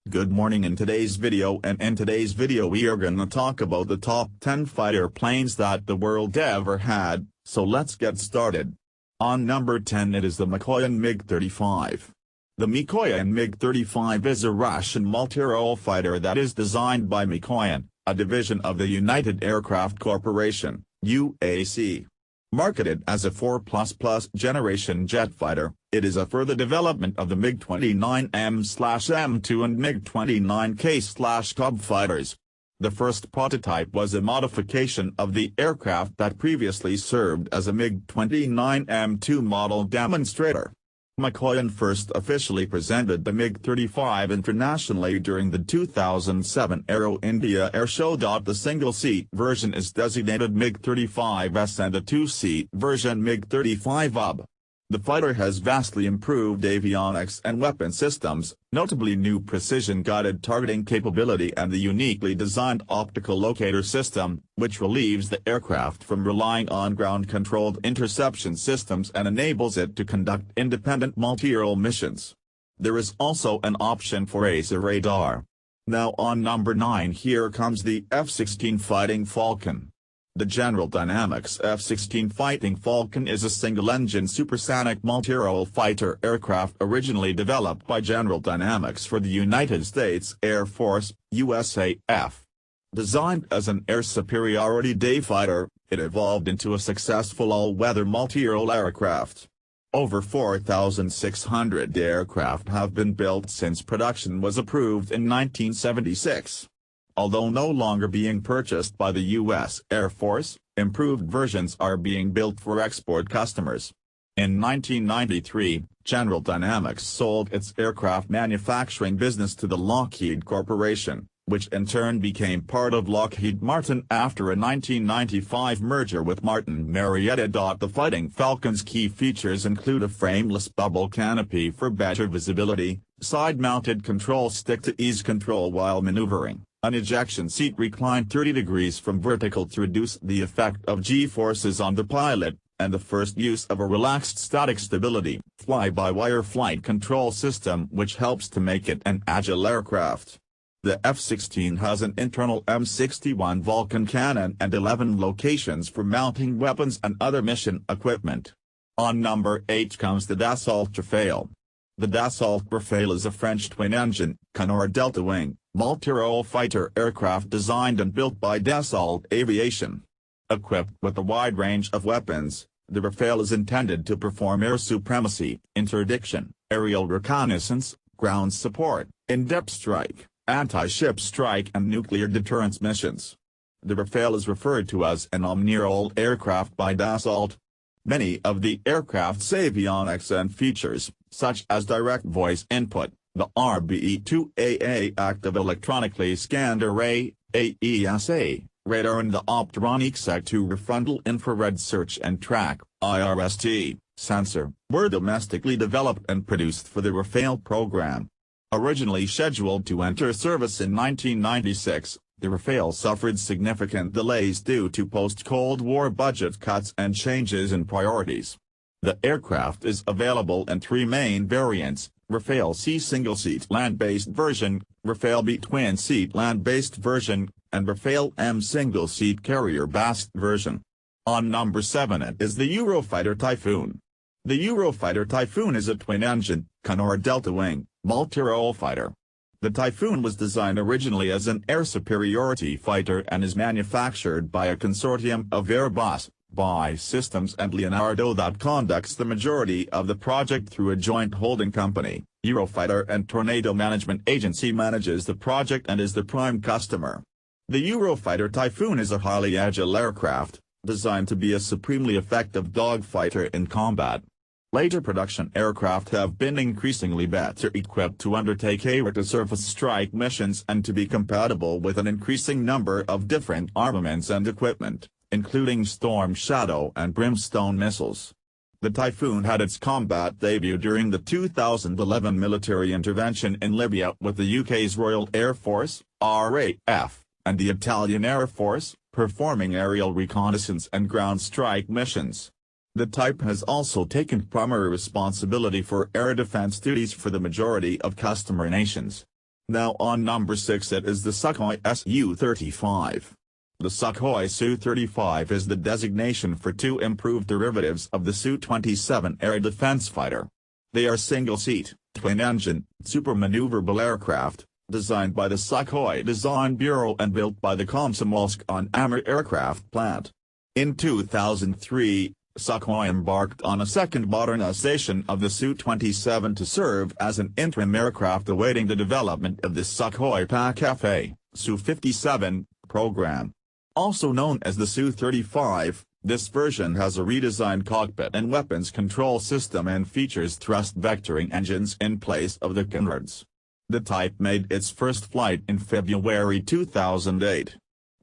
Good morning. In today's video we are gonna talk about the top 10 fighter planes that the world ever had, so let's get started. On number 10 it is the Mikoyan MiG-35. The Mikoyan MiG-35 is a Russian multi-role fighter that is designed by Mikoyan, a division of the United Aircraft Corporation, UAC. Marketed as a 4++ generation jet fighter, it is a further development of the MiG-29M/M2 and MiG-29K/Cub fighters. The first prototype was a modification of the aircraft that previously served as a MiG-29M2 model demonstrator. Mikoyan first officially presented the MiG-35 internationally during the 2007 Aero India Air Show. The single-seat version is designated MiG-35S and the two-seat version MiG-35UB. The fighter has vastly improved avionics and weapon systems, notably new precision-guided targeting capability and the uniquely designed optical locator system, which relieves the aircraft from relying on ground-controlled interception systems and enables it to conduct independent multi-role missions. There is also an option for AESA radar. Now on number 9 here comes the F-16 Fighting Falcon. The General Dynamics F-16 Fighting Falcon is a single-engine supersonic multi-role fighter aircraft originally developed by General Dynamics for the United States Air Force, USAF. Designed as an air superiority day fighter, it evolved into a successful all-weather multi-role aircraft. Over 4,600 aircraft have been built since production was approved in 1976. Although no longer being purchased by the U.S. Air Force, improved versions are being built for export customers. In 1993, General Dynamics sold its aircraft manufacturing business to the Lockheed Corporation, which in turn became part of Lockheed Martin after a 1995 merger with Martin Marietta. The Fighting Falcon's key features include a frameless bubble canopy for better visibility, side-mounted control stick to ease control while maneuvering, an ejection seat reclined 30 degrees from vertical to reduce the effect of G-forces on the pilot, and the first use of a relaxed static stability, fly-by-wire flight control system which helps to make it an agile aircraft. The F-16 has an internal M61 Vulcan cannon and 11 locations for mounting weapons and other mission equipment. On number 8 comes the Dassault Rafale. The Dassault Rafale is a French twin-engine, canard delta-wing, multi-role fighter aircraft designed and built by Dassault Aviation. Equipped with a wide range of weapons, the Rafale is intended to perform air supremacy, interdiction, aerial reconnaissance, ground support, in-depth strike, anti-ship strike and nuclear deterrence missions. The Rafale is referred to as an omni-role aircraft by Dassault. Many of the aircraft's avionics and features, such as direct voice input, the RBE-2AA active electronically scanned array, AESA, radar and the Optronics Sec-2 refrontal infrared search and track, IRST, sensor, were domestically developed and produced for the Rafale program. Originally scheduled to enter service in 1996, the Rafale suffered significant delays due to post-Cold War budget cuts and changes in priorities. The aircraft is available in 3 main variants: Rafale C single-seat land-based version, Rafale B twin-seat land-based version, and Rafale M single-seat carrier-based version. On number 7 it is the Eurofighter Typhoon. The Eurofighter Typhoon is a twin-engine, canard delta-wing, multi-role fighter. The Typhoon was designed originally as an air superiority fighter and is manufactured by a consortium of Airbus, BAE Systems and Leonardo that conducts the majority of the project through a joint holding company. Eurofighter and Tornado Management Agency manages the project and is the prime customer. The Eurofighter Typhoon is a highly agile aircraft, designed to be a supremely effective dogfighter in combat. Later production aircraft have been increasingly better equipped to undertake air-to-surface strike missions and to be compatible with an increasing number of different armaments and equipment, including Storm Shadow and Brimstone missiles. The Typhoon had its combat debut during the 2011 military intervention in Libya with the UK's Royal Air Force, RAF, and the Italian Air Force, performing aerial reconnaissance and ground strike missions. The type has also taken primary responsibility for air defense duties for the majority of customer nations. Now on number 6 it is the Sukhoi Su-35. The Sukhoi Su-35 is the designation for two improved derivatives of the Su-27 air defense fighter. They are single-seat, twin-engine, super-maneuverable aircraft, designed by the Sukhoi Design Bureau and built by the Komsomolsk-on-Amur aircraft plant. In 2003, Sukhoi embarked on a second modernization of the Su-27 to serve as an interim aircraft awaiting the development of the Sukhoi PAK-FA, Su-57, program. Also known as the Su-35, this version has a redesigned cockpit and weapons control system and features thrust vectoring engines in place of the canards. The type made its first flight in February 2008.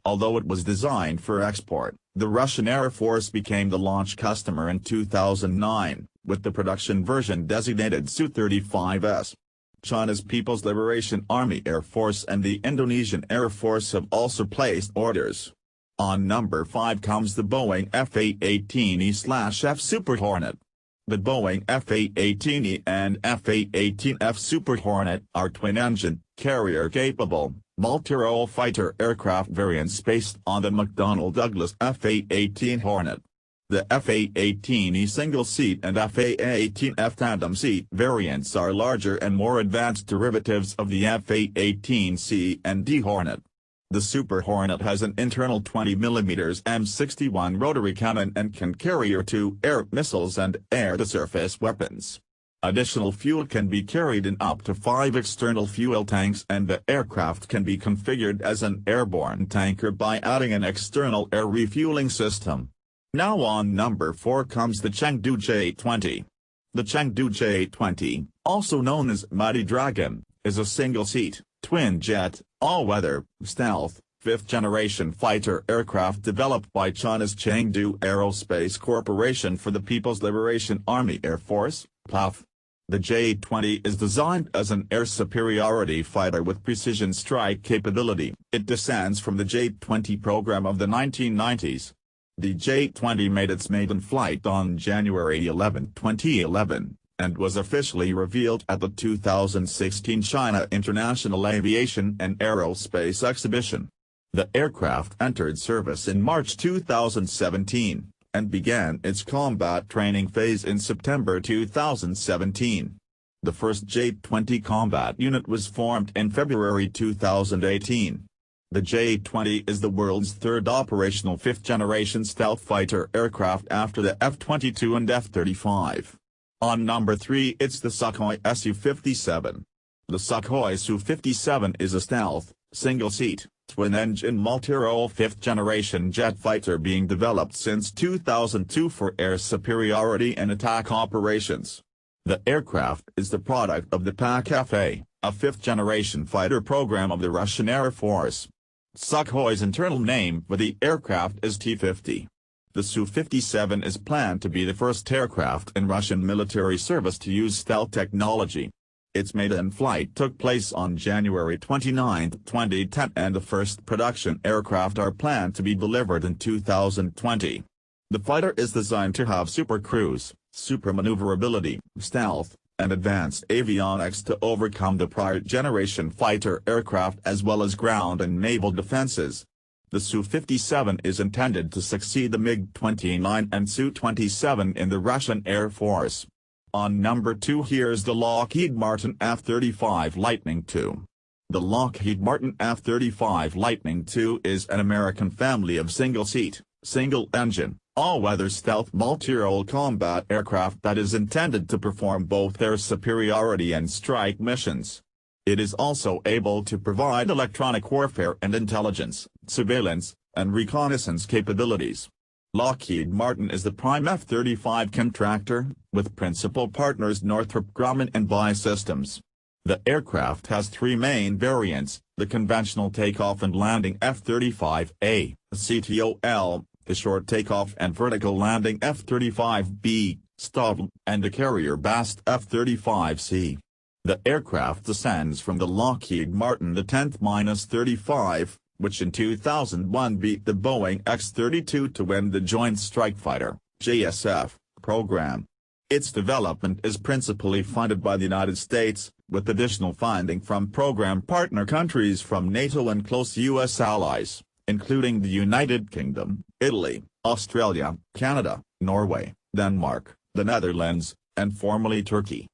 Although it was designed for export, the Russian Air Force became the launch customer in 2009, with the production version designated Su-35S. China's People's Liberation Army Air Force and the Indonesian Air Force have also placed orders. On number 5 comes the Boeing F/A-18E/F Super Hornet. The Boeing F/A-18E and F/A-18F Super Hornet are twin-engine, carrier-capable, multi-role fighter aircraft variants based on the McDonnell Douglas F/A-18 Hornet. The F/A-18E single-seat and F/A-18F tandem-seat variants are larger and more advanced derivatives of the F/A-18C and D Hornet. The Super Hornet has an internal 20mm M61 rotary cannon and can carry air-to-air missiles and air-to-surface weapons. Additional fuel can be carried in up to 5 external fuel tanks, and the aircraft can be configured as an airborne tanker by adding an external air refueling system. Now on number 4 comes the Chengdu J-20. The Chengdu J-20, also known as Mighty Dragon, is a single-seat, twin-jet, all-weather, stealth, fifth-generation fighter aircraft developed by China's Chengdu Aerospace Corporation for the People's Liberation Army Air Force, PLAF. The J-20 is designed as an air superiority fighter with precision strike capability. It descends from the J-20 program of the 1990s. The J-20 made its maiden flight on January 11, 2011. And was officially revealed at the 2016 China International Aviation and Aerospace Exhibition. The aircraft entered service in March 2017, and began its combat training phase in September 2017. The first J-20 combat unit was formed in February 2018. The J-20 is the world's third operational fifth-generation stealth fighter aircraft after the F-22 and F-35. On number 3 it's the Sukhoi Su-57. The Sukhoi Su-57 is a stealth, single-seat, twin-engine multi-role fifth-generation jet fighter being developed since 2002 for air superiority and attack operations. The aircraft is the product of the PAK-FA, a fifth-generation fighter program of the Russian Air Force. Sukhoi's internal name for the aircraft is T-50. The Su-57 is planned to be the first aircraft in Russian military service to use stealth technology. Its maiden flight took place on January 29, 2010, and the first production aircraft are planned to be delivered in 2020. The fighter is designed to have super cruise, super maneuverability, stealth, and advanced avionics to overcome the prior generation fighter aircraft as well as ground and naval defenses. The Su-57 is intended to succeed the MiG-29 and Su-27 in the Russian Air Force. On number 2 here's the Lockheed Martin F-35 Lightning II. The Lockheed Martin F-35 Lightning II is an American family of single-seat, single-engine, all-weather stealth multi-role combat aircraft that is intended to perform both air superiority and strike missions. It is also able to provide electronic warfare and intelligence, surveillance, and reconnaissance capabilities. Lockheed Martin is the prime F-35 contractor, with principal partners Northrop Grumman and BAE Systems. The aircraft has 3 main variants: the conventional takeoff and landing F-35A, CTOL, the short takeoff and vertical landing F-35B, STOVL, and the carrier-bast F-35C. The aircraft descends from the Lockheed Martin the 10th-35, which in 2001 beat the Boeing X-32 to win the Joint Strike Fighter (JSF) program. Its development is principally funded by the United States, with additional funding from program partner countries from NATO and close U.S. allies, including the United Kingdom, Italy, Australia, Canada, Norway, Denmark, the Netherlands, and formerly Turkey.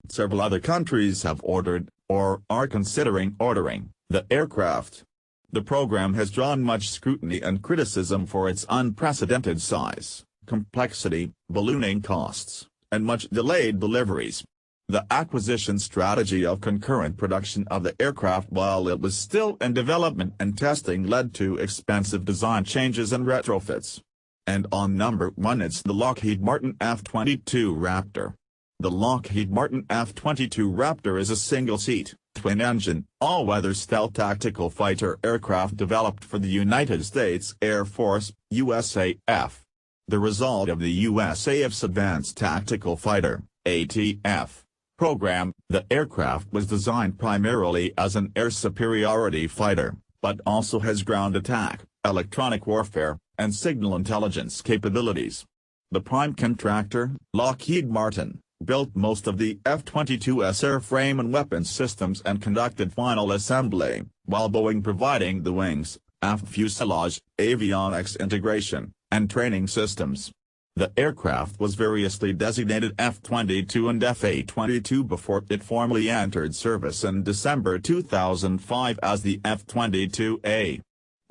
Several other countries have ordered, or are considering ordering, the aircraft. The program has drawn much scrutiny and criticism for its unprecedented size, complexity, ballooning costs, and much delayed deliveries. The acquisition strategy of concurrent production of the aircraft while it was still in development and testing led to expensive design changes and retrofits. And on number 1 it's the Lockheed Martin F-22 Raptor. The Lockheed Martin F-22 Raptor is a single-seat, twin-engine, all-weather stealth tactical fighter aircraft developed for the United States Air Force, USAF. The result of the USAF's Advanced Tactical Fighter, ATF, program, the aircraft was designed primarily as an air superiority fighter, but also has ground attack, electronic warfare, and signal intelligence capabilities. The prime contractor, Lockheed Martin, built most of the F-22's airframe and weapons systems and conducted final assembly, while Boeing providing the wings, aft fuselage, avionics integration, and training systems. The aircraft was variously designated F-22 and F-A-22 before it formally entered service in December 2005 as the F-22A.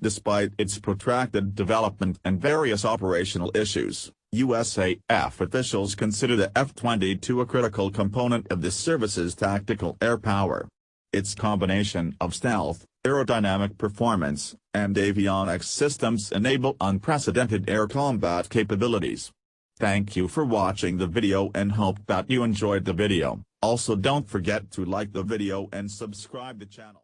Despite its protracted development and various operational issues, USAF officials consider the F-22 a critical component of the service's tactical air power. Its combination of stealth, aerodynamic performance, and avionics systems enable unprecedented air combat capabilities. Thank you for watching the video and hope that you enjoyed the video. Also don't forget to like the video and subscribe the channel.